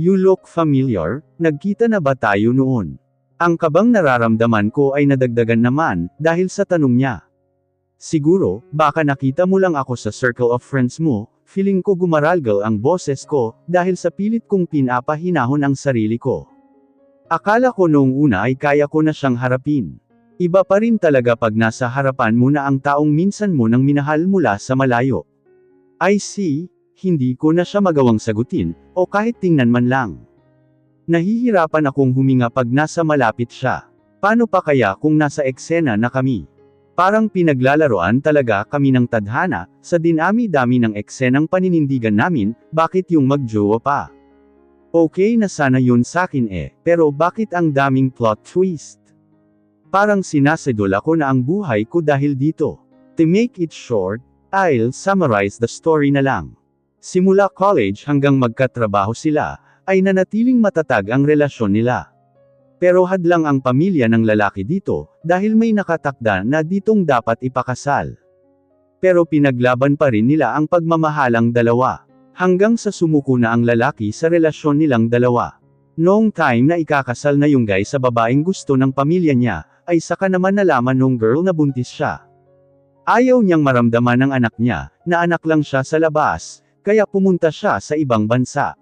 You look familiar, nagkita na ba tayo noon? Ang kabang nararamdaman ko ay nadagdagan naman, dahil sa tanong niya. Siguro, baka nakita mo lang ako sa circle of friends mo, feeling ko gumaralgal ang boses ko, dahil sa pilit kong pinapahinahon ang sarili ko. Akala ko noong una ay kaya ko na siyang harapin. Iba pa rin talaga pag nasa harapan mo na ang taong minsan mo nang minahal mula sa malayo. I see. Hindi ko na siya magawang sagutin, o kahit tingnan man lang. Nahihirapan akong huminga pag nasa malapit siya. Paano pa kaya kung nasa eksena na kami? Parang pinaglalaroan talaga kami ng tadhana, sa dinami-dami ng eksenang paninindigan namin, bakit yung magjowa pa? Okay na sana yun sakin pero bakit ang daming plot twist? Parang sinasadol ako na ang buhay ko dahil dito. To make it short, I'll summarize the story na lang. Simula college hanggang magkatrabaho sila, ay nanatiling matatag ang relasyon nila. Pero hadlang ang pamilya ng lalaki dito, dahil may nakatakda na ditong dapat ipakasal. Pero pinaglaban pa rin nila ang pagmamahalang dalawa. Hanggang sa sumuko na ang lalaki sa relasyon nilang dalawa. Noong time na ikakasal na yung guy sa babaeng gusto ng pamilya niya, ay saka naman nalaman nung girl na buntis siya. Ayaw niyang maramdaman ng anak niya, na anak lang siya sa labas. Kaya pumunta siya sa ibang bansa.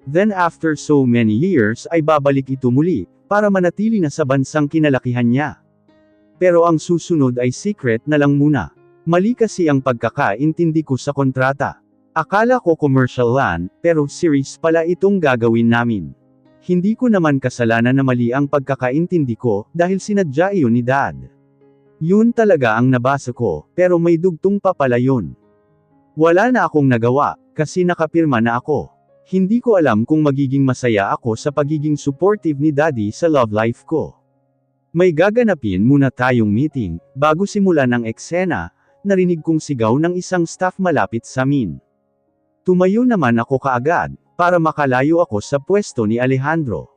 Then after so many years ay babalik ito muli, para manatili na sa bansang kinalakihan niya. Pero ang susunod ay secret na lang muna. Mali kasi ang pagkakaintindi ko sa kontrata. Akala ko commercial lan, pero series pala itong gagawin namin. Hindi ko naman kasalanan na mali ang pagkakaintindi ko, dahil sinadya iyon ni Dad. Yun talaga ang nabasa ko, pero may dugtong pa pala yun. Wala na akong nagawa, kasi nakapirma na ako. Hindi ko alam kung magiging masaya ako sa pagiging supportive ni Daddy sa love life ko. May gaganapin muna tayong meeting, bago simulan ng eksena, narinig kong sigaw ng isang staff malapit sa amin. Tumayo naman ako kaagad, para makalayo ako sa pwesto ni Alejandro.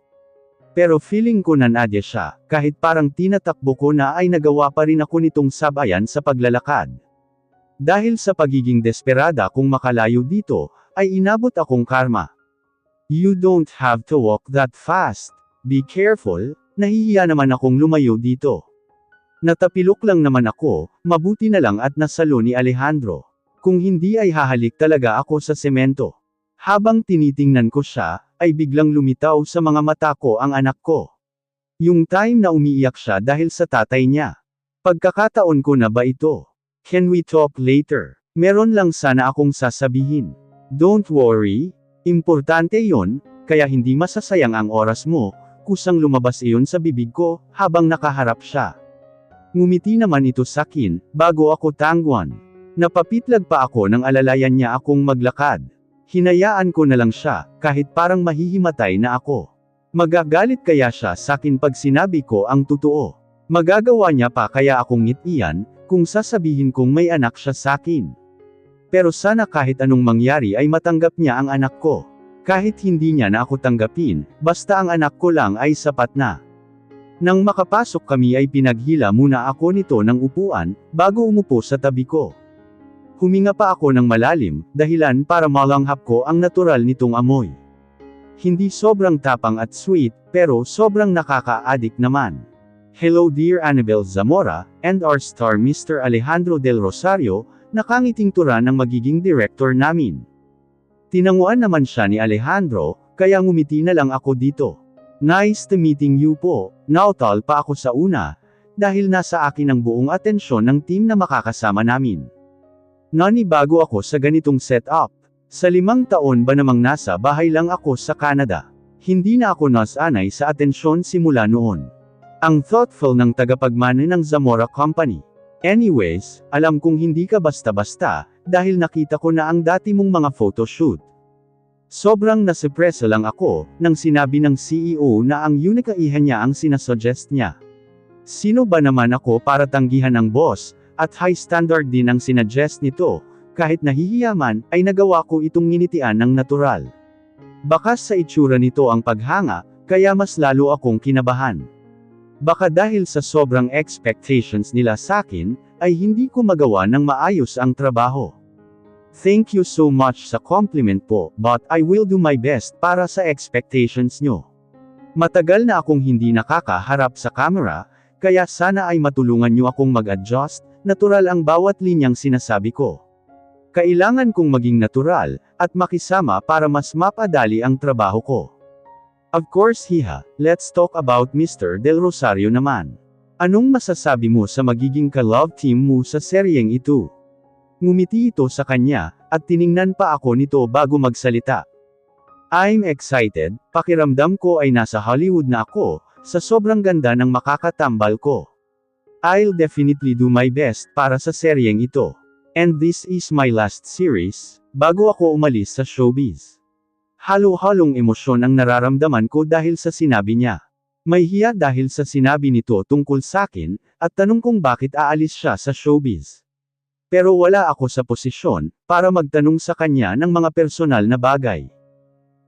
Pero feeling ko na nadya siya, kahit parang tinatakbo ko na ay nagawa pa rin ako nitong sabayan sa paglalakad. Dahil sa pagiging desperada kung makalayo dito, ay inabot akong karma. You don't have to walk that fast. Be careful, nahihiya naman akong lumayo dito. Natapilok lang naman ako, mabuti na lang at nasalo ni Alejandro. Kung hindi ay hahalik talaga ako sa semento. Habang tinitingnan ko siya, ay biglang lumitaw sa mga mata ko ang anak ko. Yung time na umiiyak siya dahil sa tatay niya. Pagkakataon ko na ba ito? Can we talk later? Meron lang sana akong sasabihin. Don't worry, importante yon, kaya hindi masasayang ang oras mo, kusang lumabas iyon sa bibig ko, habang nakaharap siya. Ngumiti naman ito sakin, bago ako tangguan. Napapitlag pa ako nang alalayan niya akong maglakad. Hinayaan ko na lang siya, kahit parang mahihimatay na ako. Magagalit kaya siya sakin pag sinabi ko ang totoo. Magagawa niya pa kaya akong ngitian, kung sasabihin kong may anak siya sakin. Pero sana kahit anong mangyari ay matanggap niya ang anak ko. Kahit hindi niya na ako tanggapin, basta ang anak ko lang ay sapat na. Nang makapasok kami ay pinaghila muna ako nito ng upuan, bago umupo sa tabi ko. Huminga pa ako ng malalim, dahilan para malanghap ko ang natural nitong amoy. Hindi sobrang tapang at sweet, pero sobrang nakaka-addict naman. Hello dear Annabel Zamora, and our star Mr. Alejandro Del Rosario, nakangiting tura ng magiging director namin. Tinanguan naman siya ni Alejandro, kaya ngumiti na lang ako dito. Nice to meeting you po, nautal pa ako sa una, dahil nasa akin ang buong atensyon ng team na makakasama namin. Nanibago ako sa ganitong setup. Sa 5 taon ba namang nasa bahay lang ako sa Canada. Hindi na ako nasanay sa atensyon simula noon. Ang thoughtful ng tagapagmana ng Zamora Company. Anyways, alam kong hindi ka basta-basta, dahil nakita ko na ang dati mong mga photoshoot. Sobrang nasurpresa lang ako, nang sinabi ng CEO na ang unikaihan niya ang sinasuggest niya. Sino ba naman ako para tanggihan ng boss, at high standard din ang sinuggest nito, kahit nahihiya man, ay nagawa ko itong nginitian ng natural. Baka sa itsura nito ang paghanga, kaya mas lalo akong kinabahan. Baka dahil sa sobrang expectations nila sakin, ay hindi ko magawa ng maayos ang trabaho. Thank you so much sa compliment po, but I will do my best para sa expectations nyo. Matagal na akong hindi nakakaharap sa camera, kaya sana ay matulungan nyo akong mag-adjust, natural ang bawat linyang sinasabi ko. Kailangan kong maging natural, at makisama para mas mapadali ang trabaho ko. Of course hiha, let's talk about Mr. Del Rosario naman. Anong masasabi mo sa magiging ka-love team mo sa seryeng ito? Ngumiti ito sa kanya, at tiningnan pa ako nito bago magsalita. I'm excited, pakiramdam ko ay nasa Hollywood na ako, sa sobrang ganda ng makakatambal ko. I'll definitely do my best para sa seryeng ito. And this is my last series, bago ako umalis sa showbiz. Halo-halong emosyon ang nararamdaman ko dahil sa sinabi niya. May hiya dahil sa sinabi nito tungkol sakin, at tanong kung bakit aalis siya sa showbiz. Pero wala ako sa posisyon, para magtanong sa kanya ng mga personal na bagay.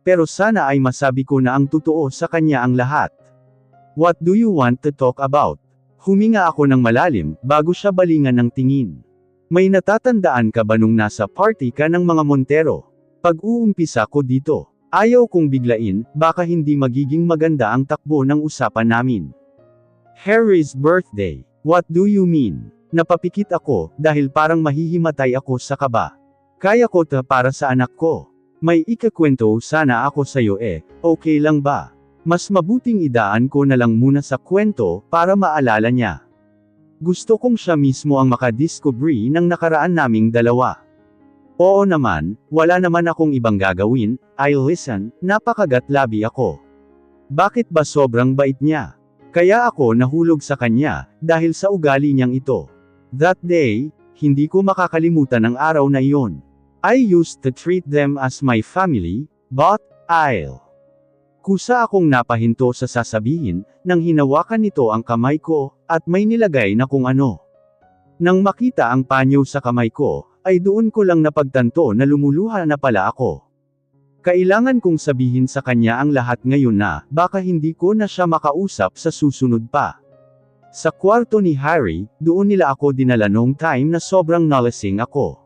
Pero sana ay masabi ko na ang totoo sa kanya ang lahat. What do you want to talk about? Huminga ako ng malalim, bago siya balingan ng tingin. May natatandaan ka ba nung nasa party ka ng mga Montero? Pag-uumpisa ko dito. Ayaw kong biglain, baka hindi magiging maganda ang takbo ng usapan namin. Harry's birthday. What do you mean? Napapikit ako, dahil parang mahihimatay ako sa kaba. Kaya ko ta para sa anak ko. May ikakwento sana ako sa'yo okay lang ba? Mas mabuting idaan ko na lang muna sa kwento, para maalala niya. Gusto kong siya mismo ang makadiscovery ng nakaraan naming dalawa. Oo naman, wala naman akong ibang gagawin, I'll listen, napakagatlabi ako. Bakit ba sobrang bait niya? Kaya ako nahulog sa kanya, dahil sa ugali niyang ito. That day, hindi ko makakalimutan ang araw na iyon. I used to treat them as my family, but kusa akong napahinto sa sasabihin, nang hinawakan nito ang kamay ko, at may nilagay na kung ano. Nang makita ang panyo sa kamay ko, ay doon ko lang napagtanto na lumuluha na pala ako. Kailangan kong sabihin sa kanya ang lahat ngayon na, baka hindi ko na siya makausap sa susunod pa. Sa kwarto ni Harry, doon nila ako dinala noong time na sobrang nalasing ako.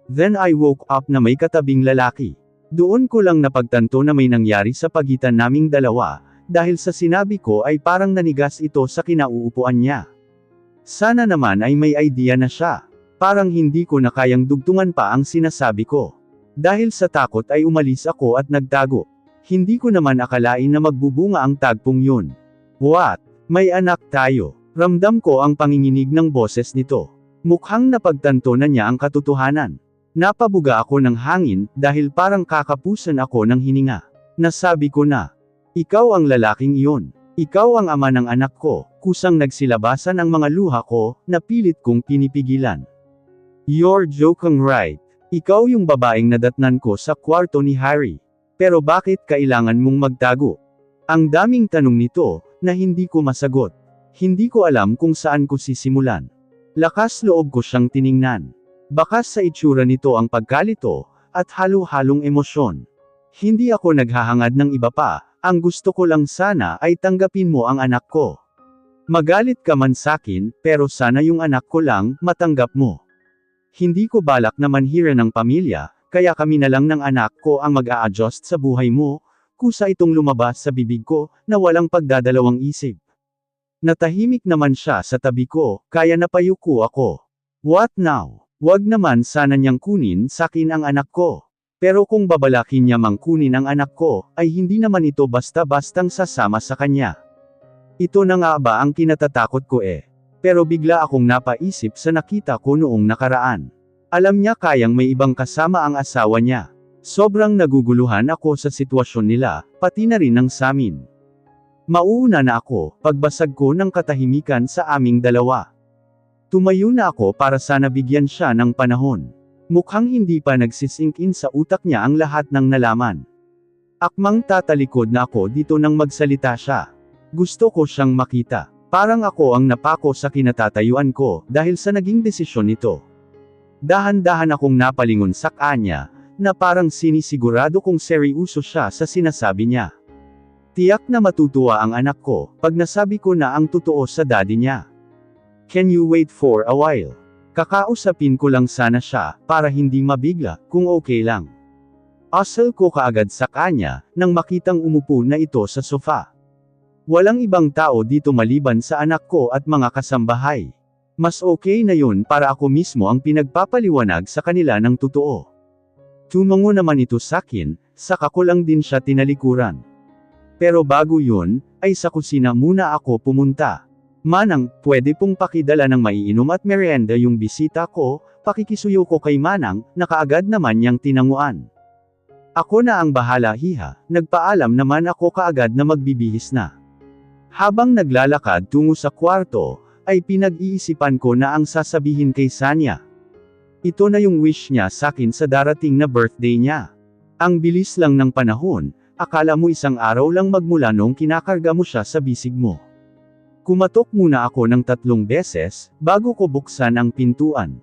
Then I woke up na may katabing lalaki. Doon ko lang napagtanto na may nangyari sa pagitan naming dalawa, dahil sa sinabi ko ay parang nanigas ito sa kinauupuan niya. Sana naman ay may idea na siya. Parang hindi ko na kayang dugtungan pa ang sinasabi ko. Dahil sa takot ay umalis ako at nagtago. Hindi ko naman akalain na magbubunga ang tagpong yun. What? May anak tayo. Ramdam ko ang panginginig ng boses nito. Mukhang napagtanto na niya ang katotohanan. Napabuga ako ng hangin, dahil parang kakapusan ako ng hininga. Nasabi ko na, ikaw ang lalaking iyon. Ikaw ang ama ng anak ko. Kusang nagsilabasan ang mga luha ko, na pilit kong pinipigilan. You're joking right. Ikaw yung babaeng nadatnan ko sa kwarto ni Harry. Pero bakit kailangan mong magtago? Ang daming tanong nito, na hindi ko masagot. Hindi ko alam kung saan ko sisimulan. Lakas loob ko siyang tiningnan. Bakas sa itsura nito ang pagkalito, at halo-halong emosyon. Hindi ako naghahangad ng iba pa, ang gusto ko lang sana ay tanggapin mo ang anak ko. Magalit ka man sakin, pero sana yung anak ko lang, matanggap mo. Hindi ko balak na manhiran ng pamilya, kaya kami na lang ng anak ko ang mag-a-adjust sa buhay mo, kusa itong lumabas sa bibig ko, na walang pagdadalawang isip. Natahimik naman siya sa tabi ko, kaya napayuko ako. What now? Wag naman sana niyang kunin sakin ang anak ko. Pero kung babalakin niya mang kunin ang anak ko, ay hindi naman ito basta-bastang sasama sa kanya. Ito na nga ba ang kinatatakot ko Pero bigla akong napaisip sa nakita ko noong nakaraan. Alam niya kayang may ibang kasama ang asawa niya. Sobrang naguguluhan ako sa sitwasyon nila, pati na rin ng samin. Mauuna na ako, pagbasag ko ng katahimikan sa aming dalawa. Tumayo na ako para sana bigyan siya ng panahon. Mukhang hindi pa nagsisink in sa utak niya ang lahat ng nalaman. Akmang tatalikod na ako dito nang magsalita siya. Gusto ko siyang makita. Parang ako ang napako sa kinatatayuan ko, dahil sa naging desisyon nito. Dahan-dahan akong napalingon sa kanya, na parang sinisigurado kong seryoso siya sa sinasabi niya. Tiyak na matutuwa ang anak ko, pag nasabi ko na ang totoo sa daddy niya. Can you wait for a while? Kakausapin ko lang sana siya, para hindi mabigla, kung okay lang. Asal ko kaagad sa kanya, nang makitang umupo na ito sa sofa. Walang ibang tao dito maliban sa anak ko at mga kasambahay. Mas okay na yun para ako mismo ang pinagpapaliwanag sa kanila ng totoo. Tumango naman ito sakin, saka ko lang din siya tinalikuran. Pero bago yun, ay sa kusina muna ako pumunta. Manang, pwede pong pakidala ng maiinom at merienda yung bisita ko, pakikisuyo ko kay Manang, na kaagad naman niyang tinanguan. Ako na ang bahala hiha, nagpaalam naman ako kaagad na magbibihis na. Habang naglalakad tungo sa kwarto, ay pinag-iisipan ko na ang sasabihin kay Sanya. Ito na yung wish niya sakin sa darating na birthday niya. Ang bilis lang ng panahon, akala mo isang araw lang magmula nung kinakarga mo siya sa bisig mo. Kumatok muna ako ng 3 beses, bago ko buksan ang pintuan.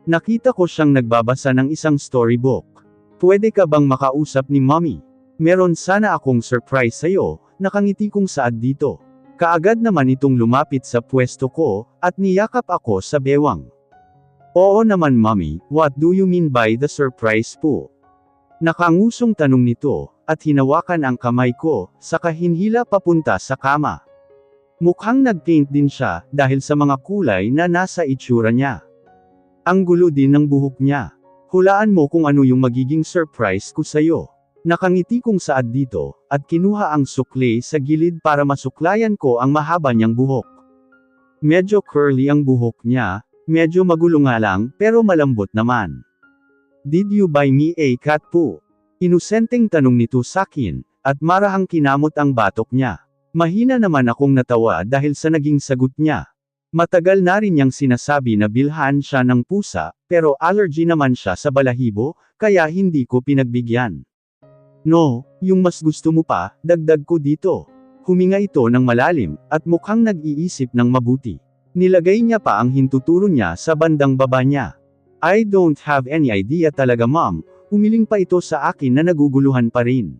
Nakita ko siyang nagbabasa ng isang storybook. Pwede ka bang makausap ni Mommy? Meron sana akong surprise sa'yo, nakangiti kong saad dito. Kaagad naman itong lumapit sa pwesto ko, at niyakap ako sa bewang. Oo naman Mommy, what do you mean by the surprise po? Nakangusong tanong nito, at hinawakan ang kamay ko, saka hinhila papunta sa kama. Mukhang nag-paint din siya, dahil sa mga kulay na nasa itsura niya. Ang gulo din ng buhok niya. Hulaan mo kung ano yung magiging surprise ko sa'yo. Nakangiti kong saad dito, at kinuha ang sukle sa gilid para masuklayan ko ang mahaba niyang buhok. Medyo curly ang buhok niya, medyo magulo nga lang, pero malambot naman. Did you buy me a cat po? Inusenteng tanong nito sakin, at marahang kinamot ang batok niya. Mahina naman akong natawa dahil sa naging sagot niya. Matagal na rin niyang sinasabi na bilhan siya ng pusa, pero allergy naman siya sa balahibo, kaya hindi ko pinagbigyan. No, yung mas gusto mo pa, dagdag ko dito. Huminga ito ng malalim, at mukhang nag-iisip ng mabuti. Nilagay niya pa ang hintuturo niya sa bandang baba niya. I don't have any idea talaga mom, umiling pa ito sa akin na naguguluhan pa rin.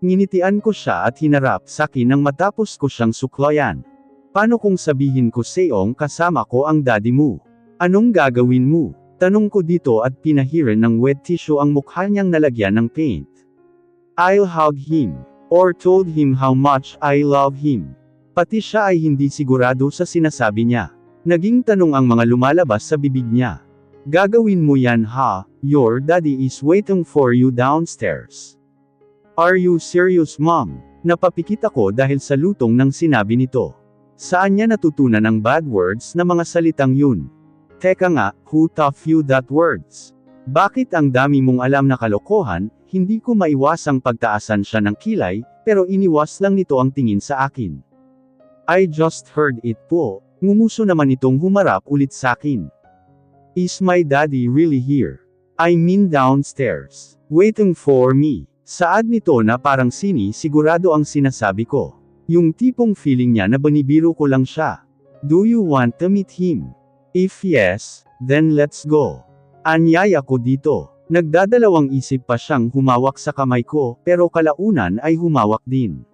Nginitian ko siya at hinarap sa akin nang matapos ko siyang suklayan. Paano kung sabihin ko sa'yong kasama ko ang daddy mo? Anong gagawin mo? Tanong ko dito at pinahiran ng wet tissue ang mukha niyang nalagyan ng paint. I'll hug him. Or told him how much I love him. Pati siya ay hindi sigurado sa sinasabi niya. Naging tanong ang mga lumalabas sa bibig niya. Gagawin mo yan ha, your daddy is waiting for you downstairs. Are you serious mom? Napapikit ako dahil sa lutong ng sinabi nito. Saan niya natutunan ang bad words na mga salitang yun? Teka nga, who taught you that words? Bakit ang dami mong alam na kalokohan? Hindi ko maiwasang pagtaasan siya ng kilay, pero iniwas lang nito ang tingin sa akin. I just heard it po. Ngumuso naman itong humarap ulit sa akin. Is my daddy really here? I mean downstairs. Waiting for me. Saad nito na parang sigurado ang sinasabi ko. Yung tipong feeling niya na banibiro ko lang siya. Do you want to meet him? If yes, then let's go. Anyaya ko dito. Nagdadalawang isip pa siyang humawak sa kamay ko, pero kalaunan ay humawak din.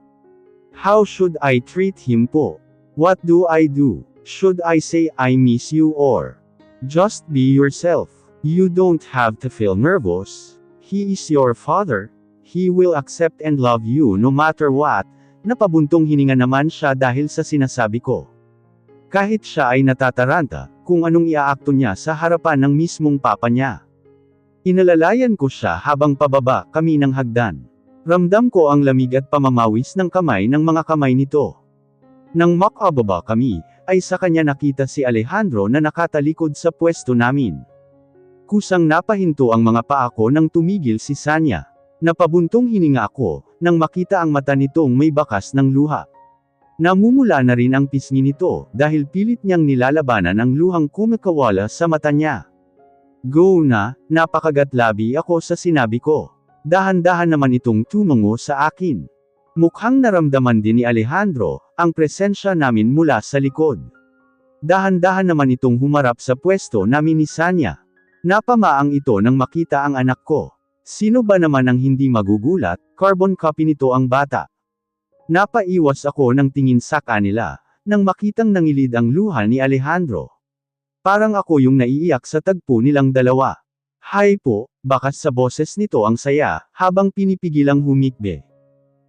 How should I treat him po? What do I do? Should I say I miss you or just be yourself? You don't have to feel nervous. He is your father. He will accept and love you no matter what. Napabuntong hininga naman siya dahil sa sinasabi ko. Kahit siya ay natataranta, kung anong iaakto niya sa harapan ng mismong papa niya. Inalalayan ko siya habang pababa kami ng hagdan. Ramdam ko ang lamig at pamamawis ng kamay ng mga kamay nito. Nang makababa kami, ay sa kanya nakita si Alejandro na nakatalikod sa pwesto namin. Kusang napahinto ang mga paa ko nang tumigil si Sanya. Napabuntong hininga ako, nang makita ang mata nitong may bakas ng luha. Namumula na rin ang pisngi nito, dahil pilit niyang nilalabanan ang luhang kumakawala sa mata niya. Go na, napakagatlabi ako sa sinabi ko. Dahan-dahan naman itong tumango sa akin. Mukhang naramdaman din ni Alejandro, ang presensya namin mula sa likod. Dahan-dahan naman itong humarap sa pwesto namin ni Sanya. Napamaang ito nang makita ang anak ko. Sino ba naman ang hindi magugulat, carbon copy nito ang bata. Napaiwas ako ng tingin sa kanila, nang makitang nangilid ang luha ni Alejandro. Parang ako yung naiiyak sa tagpo nilang dalawa. Hay po, bakas sa boses nito ang saya, habang pinipigilang humikbi.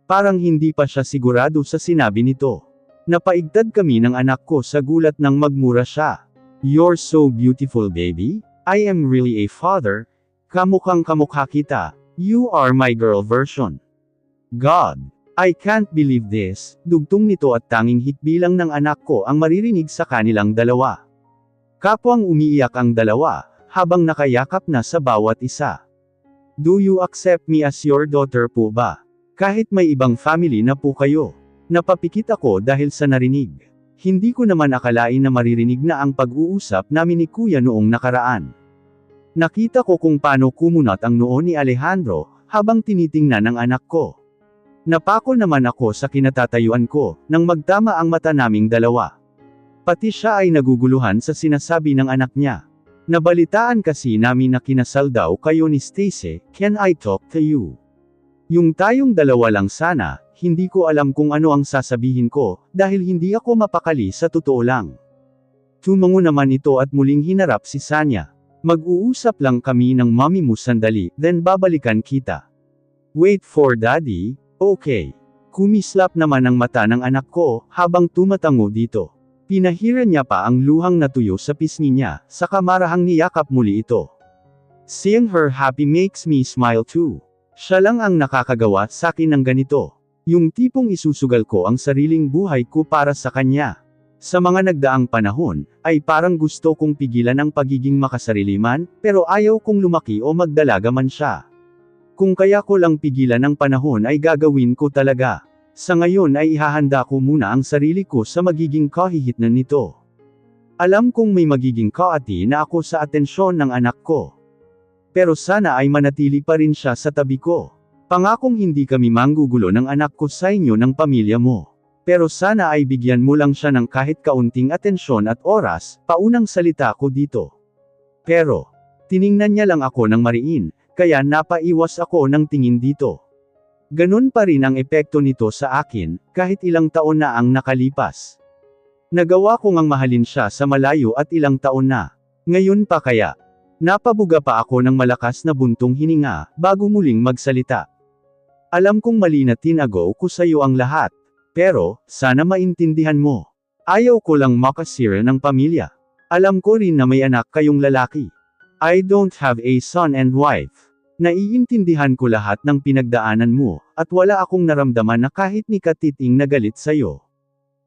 Parang hindi pa siya sigurado sa sinabi nito. Napaigtad kami ng anak ko sa gulat nang magmura siya. You're so beautiful baby. I am really a father. Kamukhang kamukha kita. You are my girl version. God. I can't believe this. Dugtong nito at tanging hikbilang ng anak ko ang maririnig sa kanilang dalawa. Kapwang umiiyak ang dalawa, habang nakayakap na sa bawat isa. Do you accept me as your daughter po ba? Kahit may ibang family na po kayo. Napapikit ako dahil sa narinig. Hindi ko naman akalain na maririnig na ang pag-uusap namin ni Kuya noong nakaraan. Nakita ko kung paano kumunat ang noo ni Alejandro, habang tinitingnan ng anak ko. Napako naman ako sa kinatatayuan ko, nang magtama ang mata naming dalawa. Pati siya ay naguguluhan sa sinasabi ng anak niya. Nabalitaan kasi namin na kinasal daw kayo ni Stacy, can I talk to you? Yung tayong dalawa lang sana, hindi ko alam kung ano ang sasabihin ko, dahil hindi ako mapakali sa totoo lang. Tumango naman ito at muling hinarap si Sanya. Mag-uusap lang kami ng mommy mo sandali, then babalikan kita. Wait for daddy, okay. Kumislap naman ang mata ng anak ko, habang tumatango dito. Pinahira niya pa ang luhang natuyo sa pisngi niya, saka marahang niyakap muli ito. Seeing her happy makes me smile too. Siya lang ang nakakagawa sa akin ng ganito. Yung tipong isusugal ko ang sariling buhay ko para sa kanya. Sa mga nagdaang panahon, ay parang gusto kong pigilan ang pagiging makasarili man, pero ayaw kong lumaki o magdalaga man siya. Kung kaya ko lang pigilan ang panahon ay gagawin ko talaga. Sa ngayon ay ihahanda ko muna ang sarili ko sa magiging kahihitnan nito. Alam kong may magiging kaati na ako sa atensyon ng anak ko. Pero sana ay manatili pa rin siya sa tabi ko. Pangakong hindi kami manggugulo ng anak ko sa inyo ng pamilya mo. Pero sana ay bigyan mo lang siya ng kahit kaunting atensyon at oras, paunang salita ko dito. Pero, tiningnan niya lang ako ng mariin, kaya napaiwas ako ng tingin dito. Ganun pa rin ang epekto nito sa akin, kahit ilang taon na ang nakalipas. Nagawa ko ngang mahalin siya sa malayo at ilang taon na. Ngayon pa kaya. Napabuga pa ako ng malakas na buntong hininga, bago muling magsalita. Alam kong mali na tinago ko sa iyo ang lahat. Pero, sana maintindihan mo. Ayaw ko lang makasira ng pamilya. Alam ko rin na may anak kayong lalaki. I don't have a son and wife. Naiintindihan ko lahat ng pinagdaanan mo, at wala akong naramdaman na kahit ni katiting na galit sa'yo.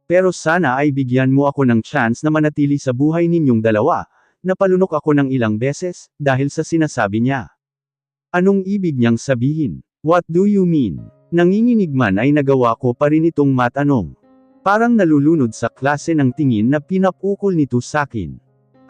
Pero sana ay bigyan mo ako ng chance na manatili sa buhay ninyong dalawa. Napalunok ako ng ilang beses, dahil sa sinasabi niya. Anong ibig niyang sabihin? What do you mean? Nanginginig man ay nagawa ko pa rin itong matanong. Parang nalulunod sa klase ng tingin na pinapukol nito sakin.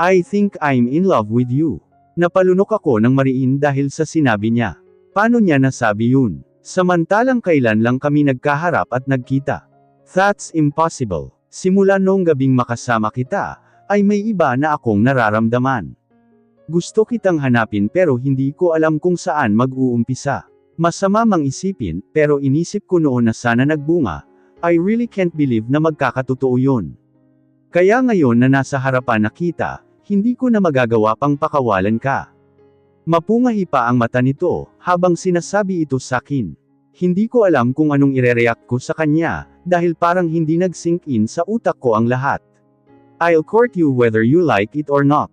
I think I'm in love with you. Napalunok ako ng mariin dahil sa sinabi niya. Paano niya nasabi yun? Samantalang kailan lang kami nagkaharap at nagkita. That's impossible. Simula noong gabing makasama kita, ay may iba na akong nararamdaman. Gusto kitang hanapin pero hindi ko alam kung saan mag-uumpisa. Masama mang isipin, pero inisip ko noon na sana nagbunga. I really can't believe na magkakatotoo yun. Kaya ngayon na nasa harapan na kita, hindi ko na magagawa pang pakawalan ka. Mapungahi pa ang mata nito, habang sinasabi ito sa akin. Hindi ko alam kung anong irereact ko sa kanya, dahil parang hindi nag-sink in sa utak ko ang lahat. I'll court you whether you like it or not.